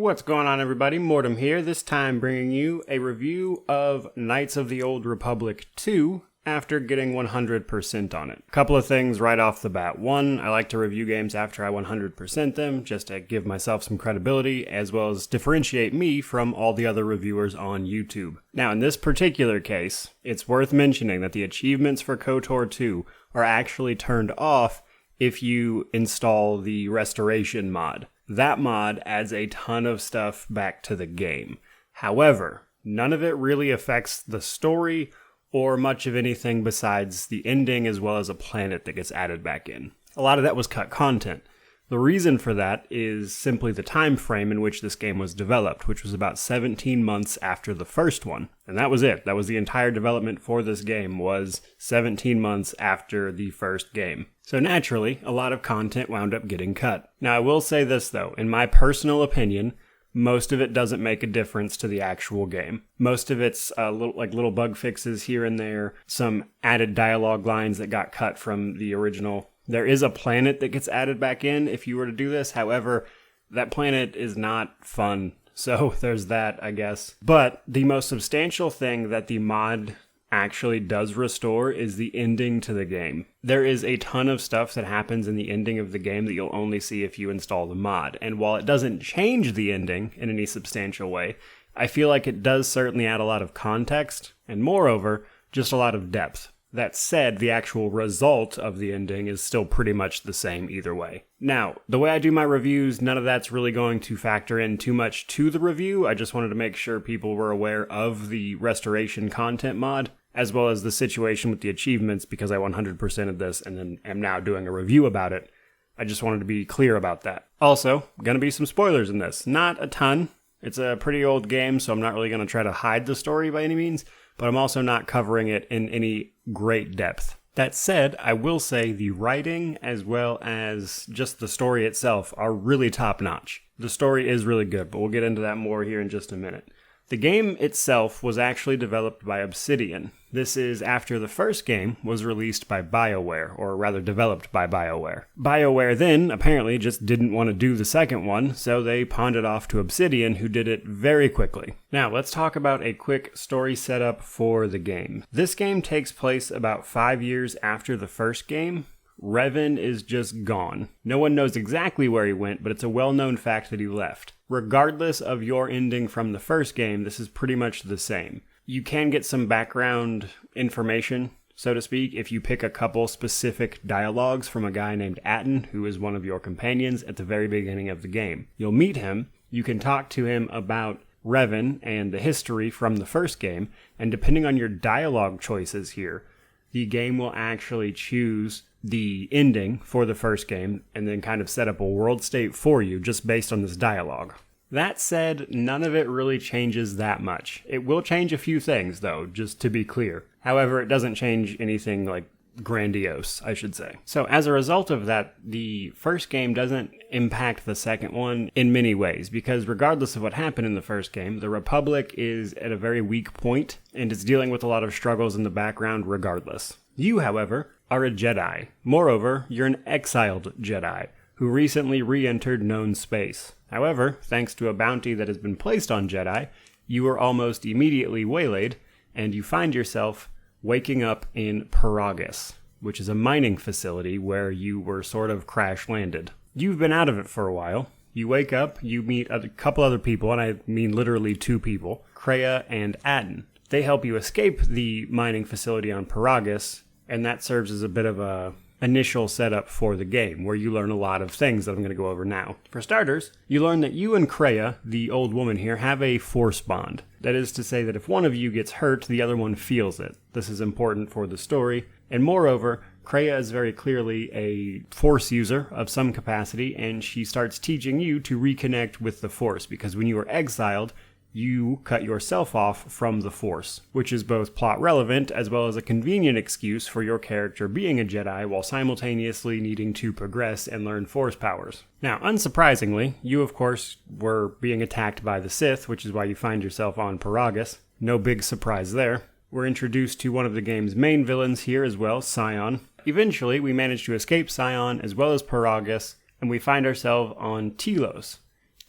What's going on, everybody? Mortem here, this time bringing you a review of Knights of the Old Republic 2 after getting 100% on it. A couple of things right off the bat. One, I like to review games after I 100% them, just to give myself some credibility, as well as differentiate me from all the other reviewers on YouTube. Now, in this particular case, it's worth mentioning that the achievements for KOTOR 2 are actually turned off if you install the Restoration mod. That mod adds a ton of stuff back to the game. However, none of it really affects the story or much of anything besides the ending as well as a planet that gets added back in. A lot of that was cut content. The reason for that is simply the time frame in which this game was developed, which was about 17 months after the first one. And that was it. That was the entire development for this game, was 17 months after the first game. So naturally, a lot of content wound up getting cut. Now I will say this though, in my personal opinion, most of it doesn't make a difference to the actual game. Most of it's little bug fixes here and there, some added dialogue lines that got cut from the original. There is a planet that gets added back in if you were to do this. However, that planet is not fun. So there's that, I guess. But the most substantial thing that the mod actually does restore is the ending to the game. There is a ton of stuff that happens in the ending of the game that you'll only see if you install the mod. And while it doesn't change the ending in any substantial way, I feel like it does certainly add a lot of context and, moreover, just a lot of depth. That said, the actual result of the ending is still pretty much the same either way. Now, the way I do my reviews, none of that's really going to factor in too much to the review. I just wanted to make sure people were aware of the restoration content mod, as well as the situation with the achievements, because I 100%ed this and then am now doing a review about it. I just wanted to be clear about that. Also, gonna be some spoilers in this. Not a ton. It's a pretty old game, so I'm not really gonna try to hide the story by any means, but I'm also not covering it in any great depth. That said, I will say the writing as well as just the story itself are really top-notch. The story is really good, but we'll get into that more here in just a minute. The game itself was actually developed by Obsidian. This is after the first game was released by BioWare, or rather developed by BioWare. BioWare then apparently just didn't want to do the second one, so they pawned it off to Obsidian, who did it very quickly. Now let's talk about a quick story setup for the game. This game takes place about 5 years after the first game. Revan is just gone. No one knows exactly where he went, but it's a well-known fact that he left. Regardless of your ending from the first game, this is pretty much the same. You can get some background information, so to speak, if you pick a couple specific dialogues from a guy named Atten, who is one of your companions at the very beginning of the game. You'll meet him, you can talk to him about Revan and the history from the first game, and depending on your dialogue choices here, the game will actually choose the ending for the first game and then kind of set up a world state for you just based on this dialogue. That said, none of it really changes that much. It will change a few things though, just to be clear. However, it doesn't change anything like grandiose, I should say. So as a result of that, the first game doesn't impact the second one in many ways, because regardless of what happened in the first game, the Republic is at a very weak point and is dealing with a lot of struggles in the background regardless. You, however, are a Jedi. Moreover, you're an exiled Jedi who recently re-entered known space. However, thanks to a bounty that has been placed on Jedi, you are almost immediately waylaid, and you find yourself waking up in Paragus, which is a mining facility where you were sort of crash-landed. You've been out of it for a while. You wake up, you meet a couple other people, and I mean literally 2 people, Kreia and Atten. They help you escape the mining facility on Paragus, and that serves as a bit of a initial setup for the game, where you learn a lot of things that I'm going to go over now. For starters, you learn that you and Kreia, the old woman here, have a force bond. That is to say that if one of you gets hurt, the other one feels it. This is important for the story, and moreover, Kreia is very clearly a force user of some capacity, and she starts teaching you to reconnect with the force, because when you were exiled, you cut yourself off from the Force, which is both plot relevant as well as a convenient excuse for your character being a Jedi while simultaneously needing to progress and learn Force powers. Now, unsurprisingly, you of course were being attacked by the Sith, which is why you find yourself on Paragus. No big surprise there. We're introduced to one of the game's main villains here as well, Sion. Eventually, we manage to escape Sion as well as Paragus, and we find ourselves on Telos.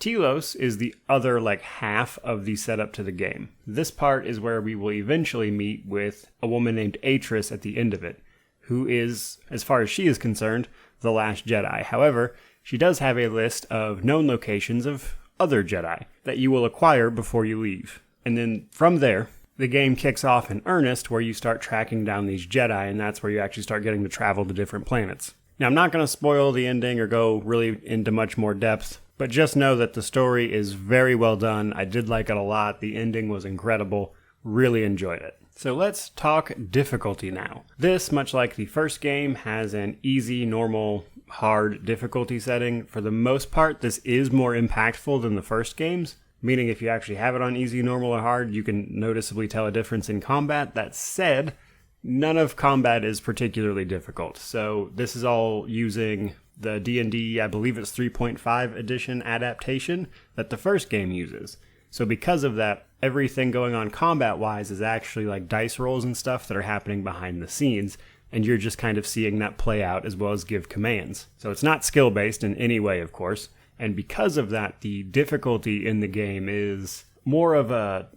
Telos is the other half of the setup to the game. This part is where we will eventually meet with a woman named Atris at the end of it, who is, as far as she is concerned, the last Jedi. However, she does have a list of known locations of other Jedi that you will acquire before you leave. And then from there, the game kicks off in earnest where you start tracking down these Jedi, and that's where you actually start getting to travel to different planets. Now, I'm not going to spoil the ending or go really into much more depth, but just know that the story is very well done. I did like it a lot. The ending was incredible. Really enjoyed it. So let's talk difficulty now. This, much like the first game, has an easy, normal, hard difficulty setting. For the most part, this is more impactful than the first games, meaning if you actually have it on easy, normal, or hard, you can noticeably tell a difference in combat. That said, none of combat is particularly difficult. So this is all using the D&D, I believe it's 3.5 edition adaptation that the first game uses. So because of that, everything going on combat-wise is actually dice rolls and stuff that are happening behind the scenes, and you're just kind of seeing that play out as well as give commands. So it's not skill-based in any way, of course, and because of that, the difficulty in the game is more of a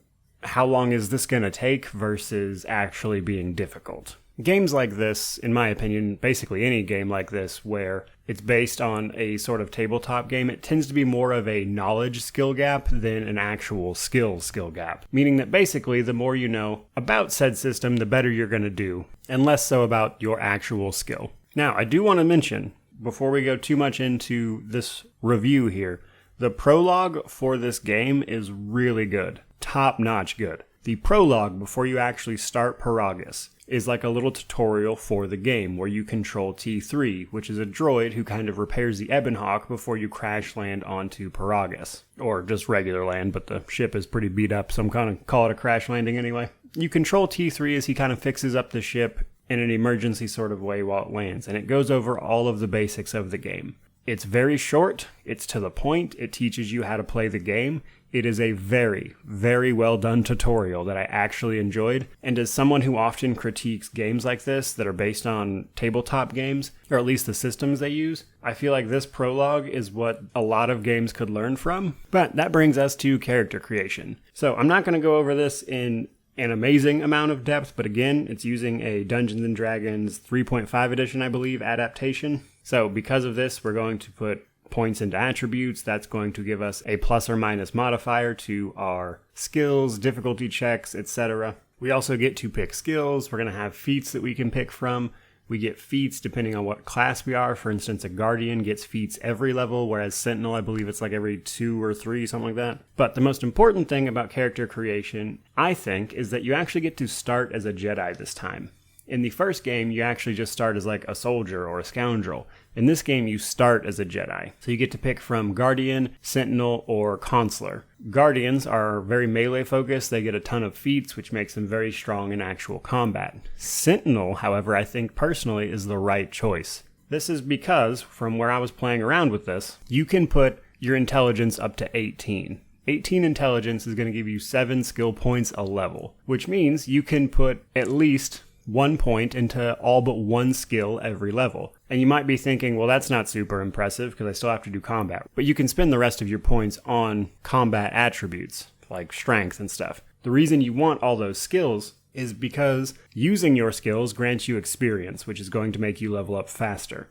how long is this going to take versus actually being difficult. Games like this, in my opinion, basically any game like this where it's based on a sort of tabletop game, it tends to be more of a knowledge skill gap than an actual skill gap. Meaning that basically the more you know about said system, the better you're going to do, and less so about your actual skill. Now, I do want to mention, before we go too much into this review here, the prologue for this game is really good. Top-notch good. The prologue, before you actually start Paragus, is like a little tutorial for the game where you control T3, which is a droid who kind of repairs the Ebenhawk before you crash land onto Paragus. Or just regular land, but the ship is pretty beat up, so I'm kind of call it a crash landing anyway. You control T3 as he kind of fixes up the ship in an emergency sort of way while it lands, and it goes over all of the basics of the game. It's very short, it's to the point, it teaches you how to play the game. It is a very, very well done tutorial that I actually enjoyed, and as someone who often critiques games like this that are based on tabletop games, or at least the systems they use, I feel like this prologue is what a lot of games could learn from. But that brings us to character creation. So I'm not going to go over this in an amazing amount of depth, but again, it's using a Dungeons & Dragons 3.5 edition, I believe, adaptation. So because of this, we're going to put points into attributes. That's going to give us a plus or minus modifier to our skills, difficulty checks, etc. We also get to pick skills. We're going to have feats that we can pick from. We get feats depending on what class we are. For instance, a Guardian gets feats every level, whereas Sentinel, I believe it's every 2 or 3, something like that. But the most important thing about character creation, I think, is that you actually get to start as a Jedi this time. In the first game, you actually just start as a soldier or a scoundrel. In this game, you start as a Jedi. So you get to pick from Guardian, Sentinel, or Consular. Guardians are very melee focused. They get a ton of feats, which makes them very strong in actual combat. Sentinel, however, I think personally is the right choice. This is because, from where I was playing around with this, you can put your intelligence up to 18. 18 intelligence is going to give you 7 skill points a level, which means you can put at least 1 point into all but 1 skill every level. And you might be thinking, well, that's not super impressive because I still have to do combat. But you can spend the rest of your points on combat attributes, like strength and stuff. The reason you want all those skills is because using your skills grants you experience, which is going to make you level up faster.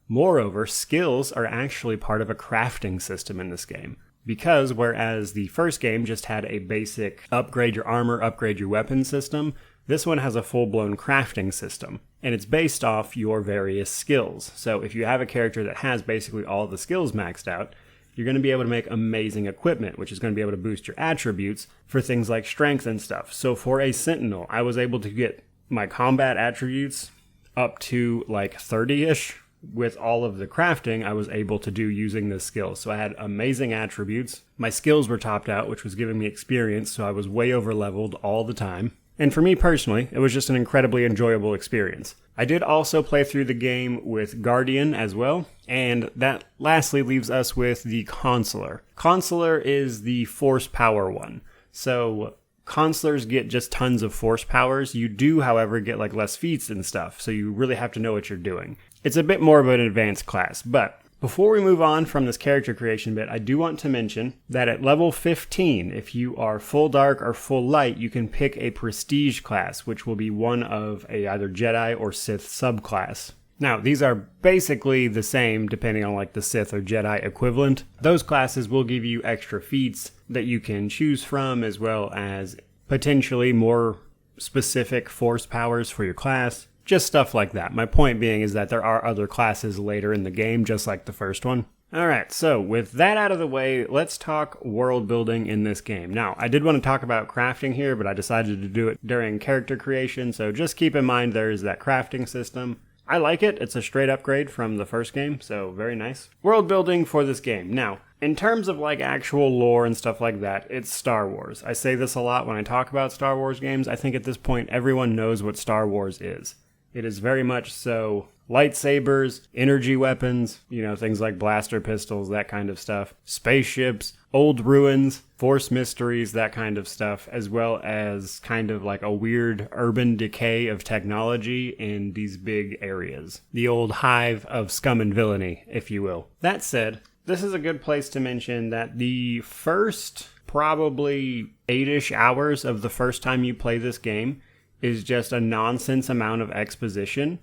Moreover, skills are actually part of a crafting system in this game. Because whereas the first game just had a basic upgrade your armor, upgrade your weapon system, this one has a full-blown crafting system, and it's based off your various skills. So if you have a character that has basically all the skills maxed out, you're going to be able to make amazing equipment, which is going to be able to boost your attributes for things like strength and stuff. So for a Sentinel, I was able to get my combat attributes up to 30-ish. With all of the crafting I was able to do using this skill. So I had amazing attributes. My skills were topped out, which was giving me experience, so I was way over leveled all the time. And for me personally, it was just an incredibly enjoyable experience. I did also play through the game with Guardian as well, and that lastly leaves us with the Consular. Consular is the force power one. So Consulars get just tons of force powers. You do, however, get less feats and stuff, so you really have to know what you're doing. It's a bit more of an advanced class, but Before we move on from this character creation bit, I do want to mention that at level 15, if you are full dark or full light, you can pick a prestige class, which will be one of a either Jedi or Sith subclass. Now, these are basically the same depending on like the Sith or Jedi equivalent. Those classes will give you extra feats that you can choose from, as well as potentially more specific force powers for your class. Just stuff like that. My point being is that there are other classes later in the game, just like the first one. Alright, so with that out of the way, let's talk world building in this game. Now, I did want to talk about crafting here, but I decided to do it during character creation, so just keep in mind there's that crafting system. I like it. It's a straight upgrade from the first game, so very nice. World building for this game. Now, in terms of like actual lore and stuff like that, it's Star Wars. I say this a lot when I talk about Star Wars games. I think at this point everyone knows what Star Wars is. It is very much so lightsabers, energy weapons, things like blaster pistols, that kind of stuff, spaceships, old ruins, force mysteries, that kind of stuff, as well as kind of like a weird urban decay of technology in these big areas. The old hive of scum and villainy, if you will. That said, this is a good place to mention that the first probably 8-ish hours of the first time you play this game is just a nonsense amount of exposition,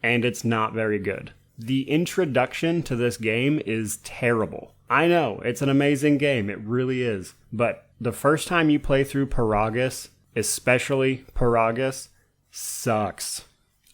and it's not very good. The introduction to this game is terrible. I know, it's an amazing game, it really is. But the first time you play through Peragus, especially Peragus, sucks.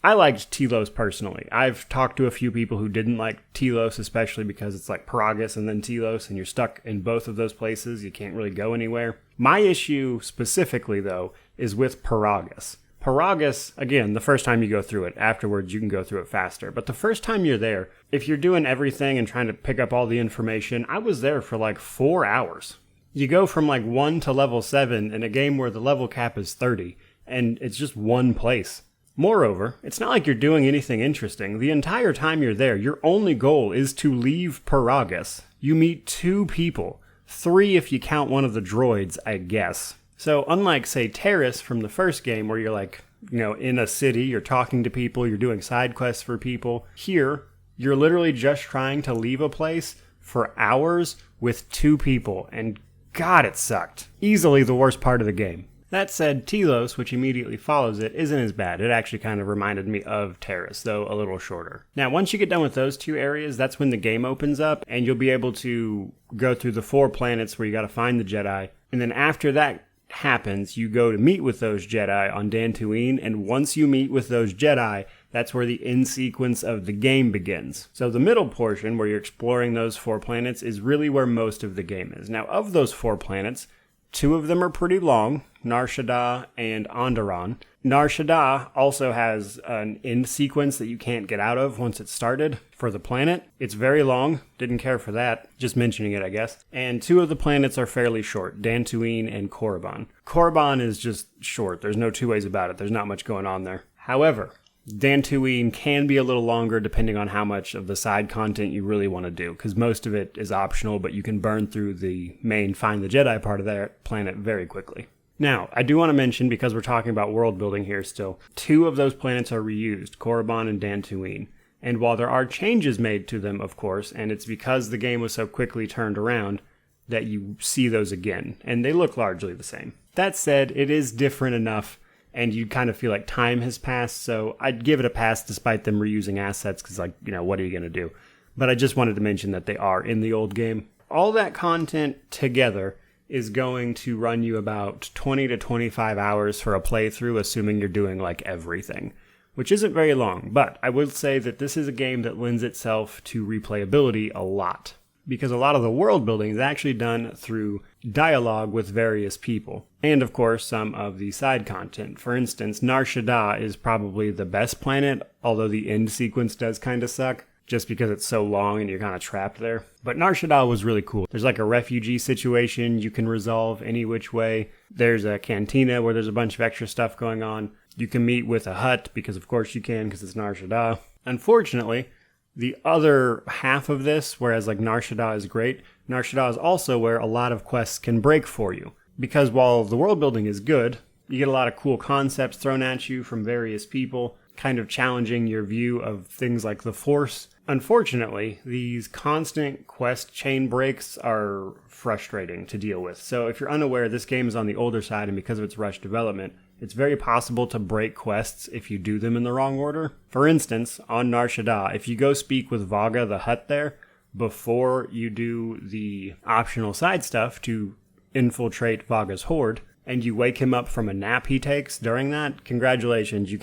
I liked Telos personally. I've talked to a few people who didn't like Telos, especially because it's like Peragus and then Telos, and you're stuck in both of those places. You can't really go anywhere. My issue specifically, though, is with Peragus. Peragus, again, the first time you go through it. Afterwards, you can go through it faster. But the first time you're there, if you're doing everything and trying to pick up all the information, I was there for like 4 hours. You go from like 1 to level 7 in a game where the level cap is 30, and it's just one place. Moreover, it's not like you're doing anything interesting. The entire time you're there, your only goal is to leave Peragus. You meet 2 people. 3 if you count one of the droids, I guess. So unlike, say, Terrace from the first game where you're like, in a city, you're talking to people, you're doing side quests for people, here, you're literally just trying to leave a place for hours with 2 people, and God, it sucked. Easily the worst part of the game. That said, Telos, which immediately follows it, isn't as bad. It actually kind of reminded me of Terrace, though a little shorter. Now, once you get done with those 2 areas, that's when the game opens up, and you'll be able to go through the 4 planets where you gotta find the Jedi, and then after that happens, you go to meet with those Jedi on Dantooine, and once you meet with those Jedi, that's where the end sequence of the game begins. So the middle portion, where you're exploring those 4 planets, is really where most of the game is. Now, of those 4 planets, 2 of them are pretty long, Nar Shaddaa and Onderon. Nar Shaddaa also has an end sequence that you can't get out of once it's started for the planet. It's very long, didn't care for that, just mentioning it I guess. And 2 of the planets are fairly short, Dantooine and Korriban. Korriban is just short, there's no 2 ways about it, there's not much going on there. However, Dantooine can be a little longer depending on how much of the side content you really want to do, because most of it is optional, but you can burn through the main Find the Jedi part of that planet very quickly. Now, I do want to mention, because we're talking about world building here still, 2 of those planets are reused, Korriban and Dantooine. And while there are changes made to them, of course, and it's because the game was so quickly turned around that you see those again, and they look largely the same. That said, it is different enough, and you kind of feel like time has passed, so I'd give it a pass despite them reusing assets, because, what are you going to do? But I just wanted to mention that they are in the old game. All that content together is going to run you about 20 to 25 hours for a playthrough, assuming you're doing, everything, which isn't very long. But I would say that this is a game that lends itself to replayability a lot, because a lot of the world building is actually done through dialogue with various people. And of course, some of the side content. For instance, Nar Shaddaa is probably the best planet, although the end sequence does kind of suck, just because it's so long and you're kind of trapped there. But Nar Shaddaa was really cool. There's a refugee situation you can resolve any which way. There's a cantina where there's a bunch of extra stuff going on. You can meet with a hut, because of course you can, because it's Nar Shaddaa. Unfortunately, the other half of this, whereas Nar Shaddaa is great, Nar Shaddaa is also where a lot of quests can break for you. Because while the world building is good, you get a lot of cool concepts thrown at you from various people, kind of challenging your view of things like the Force Unfortunately, these constant quest chain breaks are frustrating to deal with. So if you're unaware, this game is on the older side, and because of its rush development, it's very possible to break quests if you do them in the wrong order. For instance, on Nar Shaddaa, if you go speak with Vaga the Hutt there before you do the optional side stuff to infiltrate Vaga's horde, and you wake him up from a nap he takes during that, congratulations, you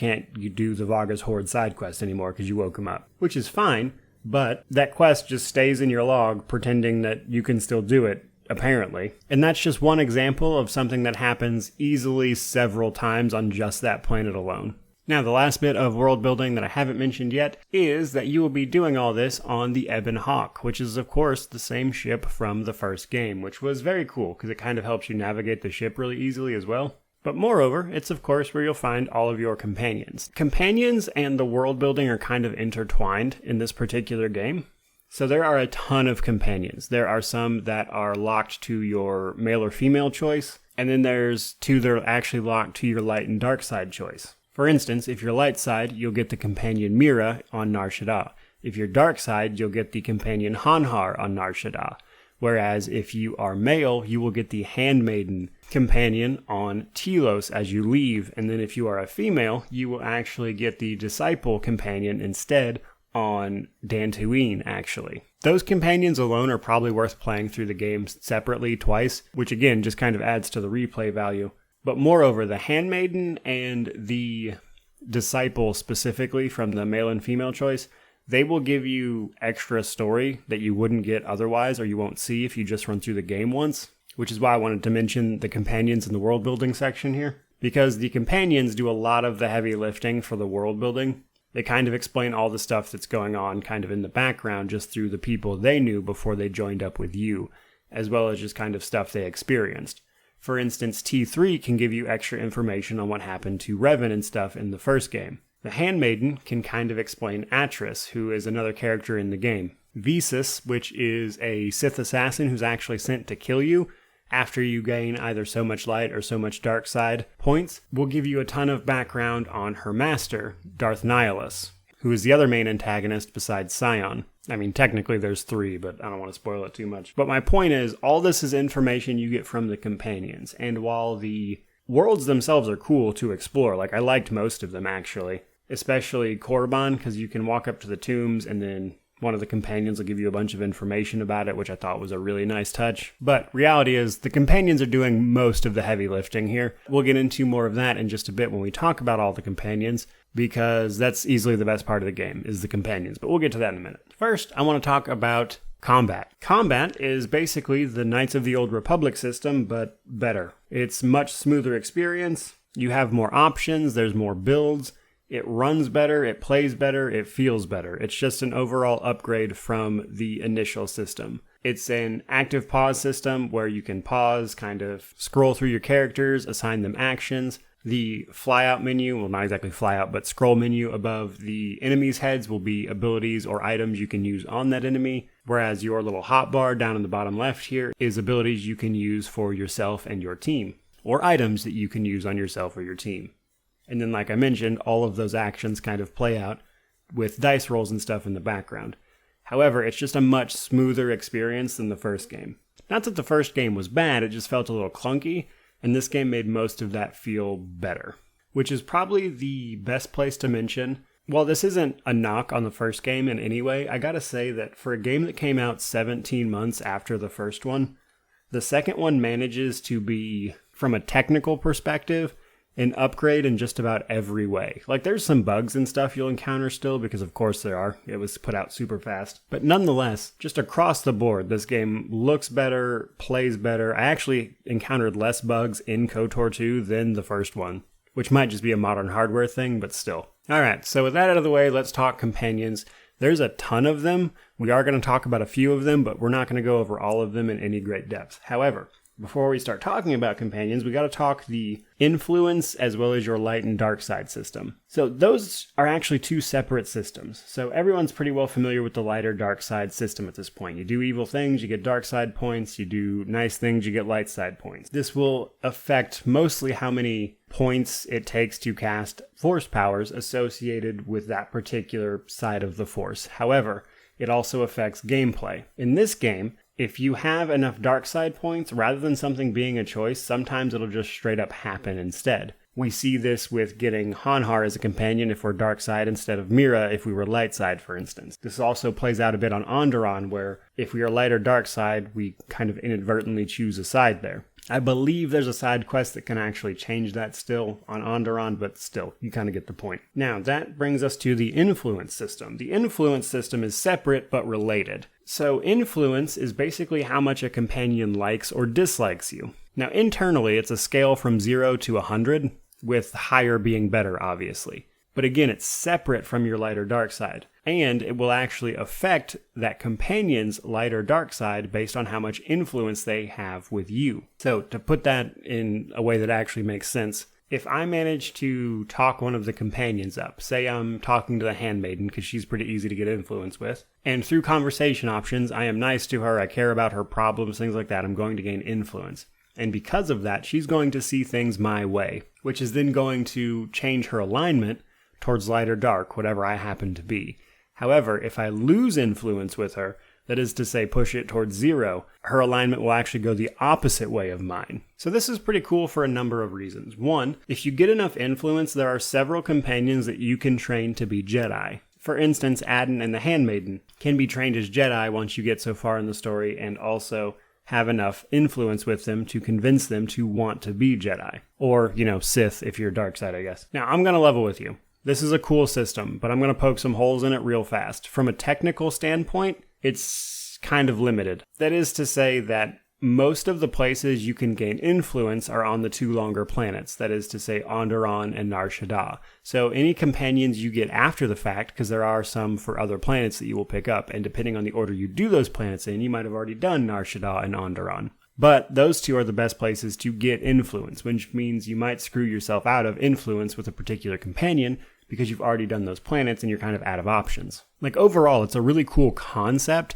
do the Vaga's horde side quest anymore because you woke him up. Which is fine, but that quest just stays in your log pretending that you can still do it, apparently. And that's just one example of something that happens easily several times on just that planet alone. Now, the last bit of world building that I haven't mentioned yet is that you will be doing all this on the Ebon Hawk, which is, of course, the same ship from the first game, which was very cool because it kind of helps you navigate the ship really easily as well. But moreover, it's, of course, where you'll find all of your companions. Companions and the world building are kind of intertwined in this particular game. So there are a ton of companions. There are some that are locked to your male or female choice, and then there's two that are actually locked to your light and dark side choice. For instance, if you're light side, you'll get the companion Mira on Nar Shaddaa. If you're dark side, you'll get the companion Hanhar on Nar Shaddaa. Whereas if you are male, you will get the handmaiden companion on Telos as you leave. And then if you are a female, you will actually get the disciple companion instead on Dantooine, actually. Those companions alone are probably worth playing through the game separately twice, which again just kind of adds to the replay value. But moreover, the handmaiden and the disciple specifically from the male and female choice, they will give you extra story that you wouldn't get otherwise or you won't see if you just run through the game once, which is why I wanted to mention the companions in the world building section here, because the companions do a lot of the heavy lifting for the world building. They kind of explain all the stuff that's going on kind of in the background just through the people they knew before they joined up with you, as well as just kind of stuff they experienced. For instance, T3 can give you extra information on what happened to Revan and stuff in the first game. The Handmaiden can kind of explain Atris, who is another character in the game. Visas, which is a Sith assassin who's actually sent to kill you after you gain either so much light or so much dark side points, will give you a ton of background on her master, Darth Nihilus, who is the other main antagonist besides Scion. I mean, technically there's three, but I don't want to spoil it too much. But my point is, all this is information you get from the companions, and while the worlds themselves are cool to explore, like I liked most of them actually, especially Korriban, because you can walk up to the tombs and then one of the companions will give you a bunch of information about it, which I thought was a really nice touch. But reality is, the companions are doing most of the heavy lifting here. We'll get into more of that in just a bit when we talk about all the companions, because that's easily the best part of the game, is the companions. But we'll get to that in a minute. First, I want to talk about combat. Combat is basically the Knights of the Old Republic system, but better. It's much smoother experience. You have more options. There's more builds. It runs better, it plays better, it feels better. It's just an overall upgrade from the initial system. It's an active pause system where you can pause, kind of scroll through your characters, assign them actions. The flyout menu, well, not exactly flyout, but scroll menu above the enemy's heads will be abilities or items you can use on that enemy, whereas your little hotbar down in the bottom left here is abilities you can use for yourself and your team, or items that you can use on yourself or your team. And then, like I mentioned, all of those actions kind of play out with dice rolls and stuff in the background. However, it's just a much smoother experience than the first game. Not that the first game was bad, it just felt a little clunky, and this game made most of that feel better. Which is probably the best place to mention. While this isn't a knock on the first game in any way, I gotta say that for a game that came out 17 months after the first one, the second one manages to be, from a technical perspective, an upgrade in just about every way. Like, there's some bugs and stuff you'll encounter still, because of course there are. It was put out super fast. But nonetheless, just across the board, this game looks better, plays better. I actually encountered less bugs in KOTOR 2 than the first one, which might just be a modern hardware thing, but still. Alright, so with that out of the way, let's talk companions. There's a ton of them. We are going to talk about a few of them, but we're not going to go over all of them in any great depth. However, before we start talking about companions, we got to talk the influence as well as your light and dark side system. So those are actually two separate systems. So everyone's pretty well familiar with the light or dark side system at this point. You do evil things, you get dark side points. You do nice things, you get light side points. This will affect mostly how many points it takes to cast force powers associated with that particular side of the force. However, it also affects gameplay. In this game, if you have enough dark side points, rather than something being a choice, sometimes it'll just straight up happen instead. We see this with getting Hanhar as a companion if we're dark side instead of Mira if we were light side, for instance. This also plays out a bit on Onderon, where if we are light or dark side, we kind of inadvertently choose a side there. I believe there's a side quest that can actually change that still on Onderon, but still, you kind of get the point. Now, that brings us to the influence system. The influence system is separate but related. So influence is basically how much a companion likes or dislikes you. Now, internally, it's a scale from 0 to 100, with higher being better, obviously. But again, it's separate from your light or dark side. And it will actually affect that companion's light or dark side based on how much influence they have with you. So to put that in a way that actually makes sense, if I manage to talk one of the companions up, say I'm talking to the handmaiden because she's pretty easy to get influence with, and through conversation options, I am nice to her, I care about her problems, things like that, I'm going to gain influence. And because of that, she's going to see things my way, which is then going to change her alignment towards light or dark, whatever I happen to be. However, if I lose influence with her, that is to say push it towards 0, her alignment will actually go the opposite way of mine. So this is pretty cool for a number of reasons. One, if you get enough influence, there are several companions that you can train to be Jedi. For instance, Adden and the Handmaiden can be trained as Jedi once you get so far in the story, and also have enough influence with them to convince them to want to be Jedi. Or, Sith if you're dark side, I guess. Now, I'm going to level with you. This is a cool system, but I'm going to poke some holes in it real fast. From a technical standpoint, it's kind of limited. That is to say that most of the places you can gain influence are on the 2 longer planets. That is to say Onderon and Nar Shaddaa. So any companions you get after the fact, because there are some for other planets that you will pick up, and depending on the order you do those planets in, you might have already done Nar Shaddaa and Onderon. But those 2 are the best places to get influence, which means you might screw yourself out of influence with a particular companion because you've already done those planets and you're kind of out of options. Like overall, it's a really cool concept,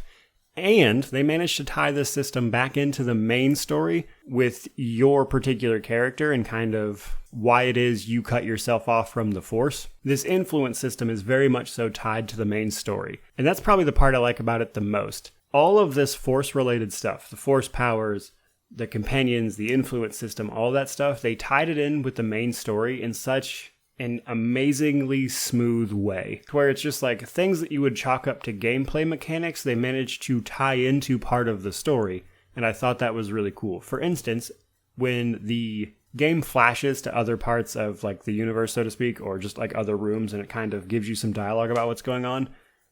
and they managed to tie this system back into the main story with your particular character and kind of why it is you cut yourself off from the Force. This influence system is very much so tied to the main story, and that's probably the part I like about it the most. All of this Force-related stuff, the Force powers, the companions, the influence system, all that stuff, they tied it in with the main story in such an amazingly smooth way, where it's just like things that you would chalk up to gameplay mechanics, they managed to tie into part of the story, and I thought that was really cool. For instance, when the game flashes to other parts of like the universe, so to speak, or just like other rooms, and it kind of gives you some dialogue about what's going on,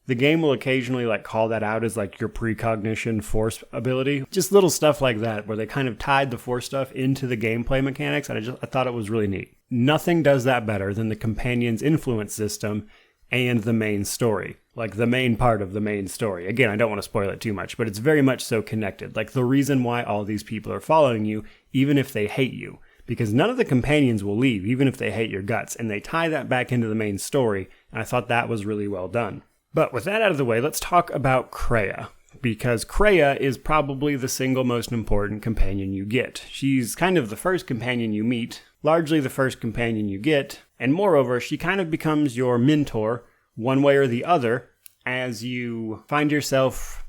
the game will occasionally like call that out as like your precognition Force ability. Just little stuff like that, where they kind of tied the Force stuff into the gameplay mechanics, and I thought it was really neat. Nothing does that better than the companion's influence system and the main story. Like the main part of the main story. Again, I don't want to spoil it too much, but it's very much so connected. Like the reason why all these people are following you, even if they hate you. Because none of the companions will leave, even if they hate your guts. And they tie that back into the main story, and I thought that was really well done. But with that out of the way, let's talk about Kreia. Because Kreia is probably the single most important companion you get. She's kind of the first companion you meet, largely the first companion you get, and moreover, she kind of becomes your mentor, one way or the other, as you find yourself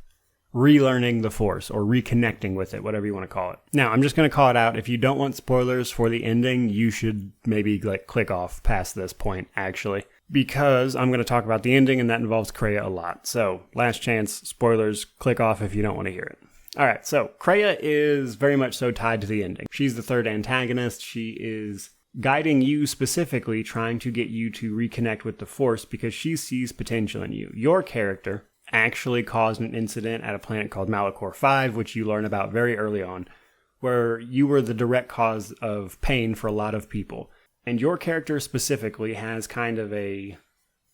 relearning the Force, or reconnecting with it, whatever you want to call it. Now, I'm just going to call it out. If you don't want spoilers for the ending, you should maybe click off past this point, actually. Because I'm going to talk about the ending, and that involves Kreia a lot. So, last chance, spoilers, click off if you don't want to hear it. Alright, so Kreia is very much so tied to the ending. She's the third antagonist. She is guiding you specifically, trying to get you to reconnect with the Force because she sees potential in you. Your character actually caused an incident at a planet called Malachor 5, which you learn about very early on, where you were the direct cause of pain for a lot of people. And your character specifically has kind of a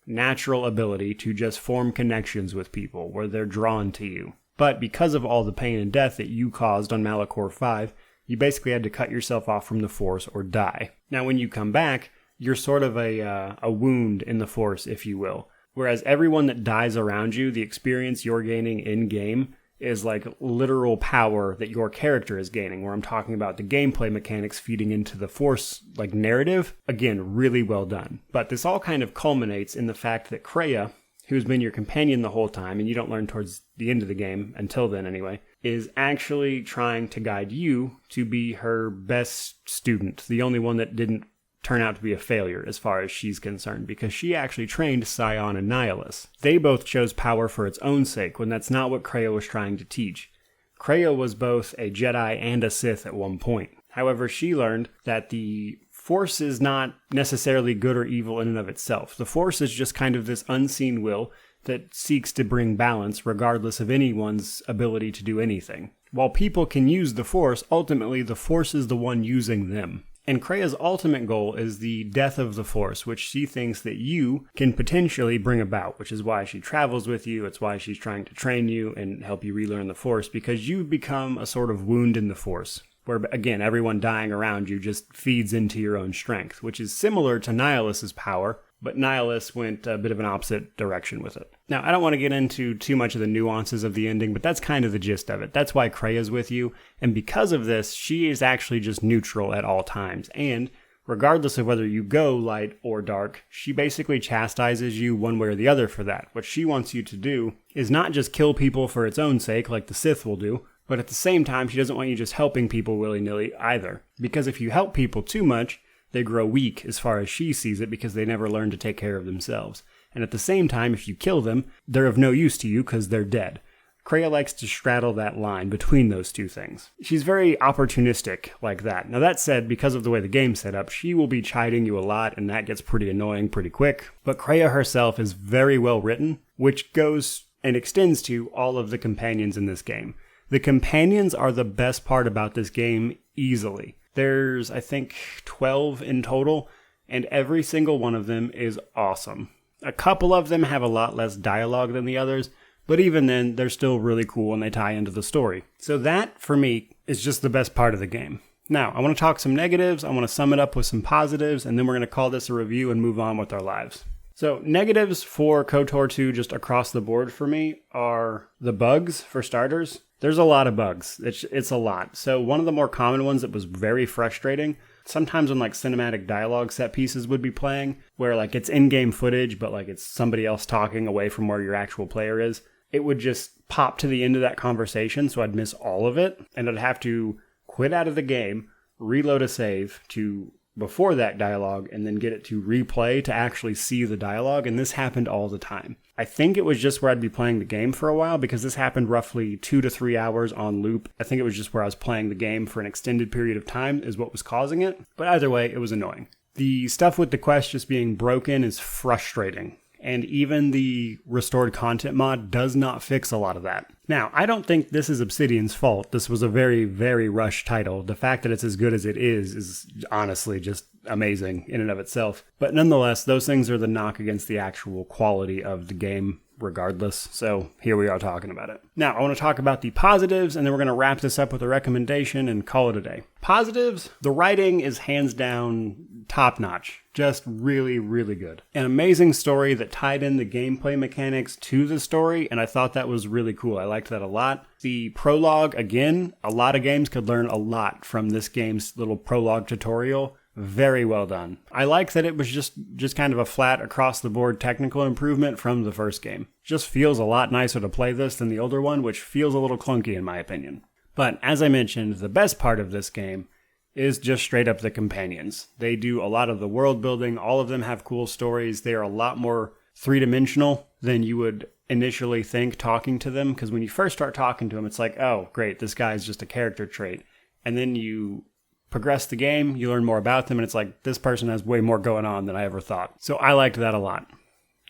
natural ability to just form connections with people where they're drawn to you. But because of all the pain and death that you caused on Malachor 5, you basically had to cut yourself off from the Force or die. Now when you come back, you're sort of a wound in the Force, if you will. Whereas everyone that dies around you, the experience you're gaining in-game is like literal power that your character is gaining, where I'm talking about the gameplay mechanics feeding into the Force like narrative. Again, really well done. But this all kind of culminates in the fact that Kreia who's been your companion the whole time, and you don't learn towards the end of the game, until then anyway, is actually trying to guide you to be her best student, the only one that didn't turn out to be a failure as far as she's concerned, because she actually trained Scion and Nihilus. They both chose power for its own sake, when that's not what Kreia was trying to teach. Kreia was both a Jedi and a Sith at one point. However, she learned that the Force is not necessarily good or evil in and of itself. The Force is just kind of this unseen will that seeks to bring balance regardless of anyone's ability to do anything. While people can use the Force, ultimately the Force is the one using them. And Kreia's ultimate goal is the death of the Force, which she thinks that you can potentially bring about, which is why she travels with you. It's why she's trying to train you and help you relearn the Force, because you've become a sort of wound in the Force, where, again, everyone dying around you just feeds into your own strength, which is similar to Nihilus's power, but Nihilus went a bit of an opposite direction with it. Now, I don't want to get into too much of the nuances of the ending, but that's kind of the gist of it. That's why Kreia's with you, and because of this, she is actually just neutral at all times, and regardless of whether you go light or dark, she basically chastises you one way or the other for that. What she wants you to do is not just kill people for its own sake, like the Sith will do, but at the same time, she doesn't want you just helping people willy-nilly either. Because if you help people too much, they grow weak as far as she sees it, because they never learn to take care of themselves. And at the same time, if you kill them, they're of no use to you because they're dead. Kreia likes to straddle that line between those two things. She's very opportunistic like that. Now that said, because of the way the game's set up, she will be chiding you a lot, and that gets pretty annoying pretty quick. But Kreia herself is very well written, which goes and extends to all of the companions in this game. The companions are the best part about this game easily. There's, I think, 12 in total, and every single one of them is awesome. A couple of them have a lot less dialogue than the others, but even then, they're still really cool and they tie into the story. So that, for me, is just the best part of the game. Now, I want to talk some negatives, I want to sum it up with some positives, and then we're going to call this a review and move on with our lives. So, negatives for KOTOR 2 just across the board for me are the bugs, for starters. There's a lot of bugs. It's a lot. So one of the more common ones that was very frustrating, sometimes when like cinematic dialogue set pieces would be playing, where like it's in-game footage, but like it's somebody else talking away from where your actual player is, it would just pop to the end of that conversation, so I'd miss all of it, and I'd have to quit out of the game, reload a save to before that dialogue, and then get it to replay to actually see the dialogue, and this happened all the time. I think it was just where I'd be playing the game for a while, because this happened roughly 2 to 3 hours on loop. I think it was just where I was playing the game for an extended period of time is what was causing it, but either way, it was annoying. The stuff with the quest just being broken is frustrating, and even the restored content mod does not fix a lot of that. Now, I don't think this is Obsidian's fault. This was a very, very rushed title. The fact that it's as good as it is honestly just amazing in and of itself. But nonetheless, those things are the knock against the actual quality of the game regardless. So here we are talking about it. Now, I want to talk about the positives, and then we're going to wrap this up with a recommendation and call it a day. Positives, the writing is hands down top-notch. Just really, really good. An amazing story that tied in the gameplay mechanics to the story, and I thought that was really cool. I liked that a lot. The prologue, again, a lot of games could learn a lot from this game's little prologue tutorial. Very well done. I like that it was just kind of a flat across-the-board technical improvement from the first game. Just feels a lot nicer to play this than the older one, which feels a little clunky in my opinion. But as I mentioned, the best part of this game is just straight up the companions. They do a lot of the world building. All of them have cool stories. They are a lot more three-dimensional than you would initially think talking to them, because when you first start talking to them, it's like, oh, great, this guy's just a character trait. And then you progress the game, you learn more about them, and it's like, this person has way more going on than I ever thought. So I liked that a lot.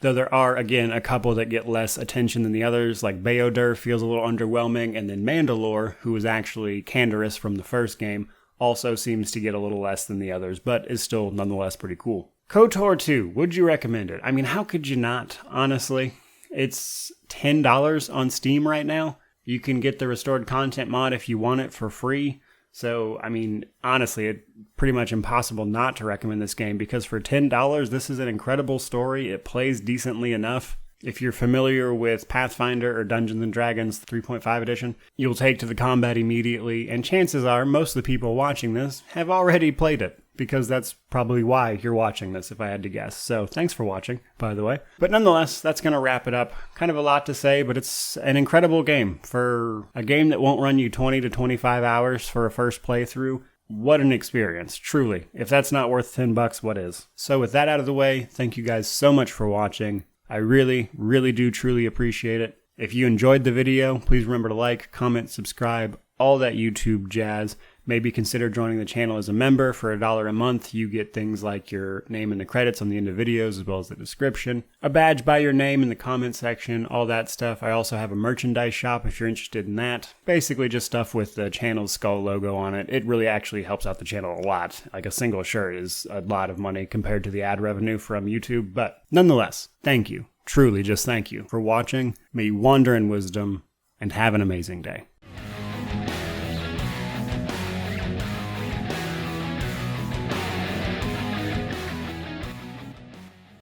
Though there are, again, a couple that get less attention than the others, like Beodur feels a little underwhelming, and then Mandalore, who was actually Canderous from the first game, also seems to get a little less than the others, but is still nonetheless pretty cool. KOTOR 2, would you recommend it? I mean, how could you not, honestly? It's $10 on Steam right now. You can get the restored content mod if you want it for free. So, I mean, honestly, it's pretty much impossible not to recommend this game, because for $10, this is an incredible story. It plays decently enough. If you're familiar with Pathfinder or Dungeons & Dragons 3.5 edition, you'll take to the combat immediately, and chances are most of the people watching this have already played it. because that's probably why you're watching this, if I had to guess. So thanks for watching, by the way. But nonetheless, that's going to wrap it up. Kind of a lot to say, but it's an incredible game. For a game that won't run you 20 to 25 hours for a first playthrough, what an experience, truly. If that's not worth $10, what is? So with that out of the way, thank you guys so much for watching. I really, really do truly appreciate it. If you enjoyed the video, please remember to like, comment, subscribe, all that YouTube jazz. Maybe consider joining the channel as a member. For $1 a month, you get things like your name in the credits on the end of videos, as well as the description, a badge by your name in the comment section, all that stuff. I also have a merchandise shop if you're interested in that. Basically just stuff with the channel's skull logo on it. It really actually helps out the channel a lot. Like a single shirt is a lot of money compared to the ad revenue from YouTube. But nonetheless, thank you. Truly just thank you for watching. May you wander in wisdom and have an amazing day.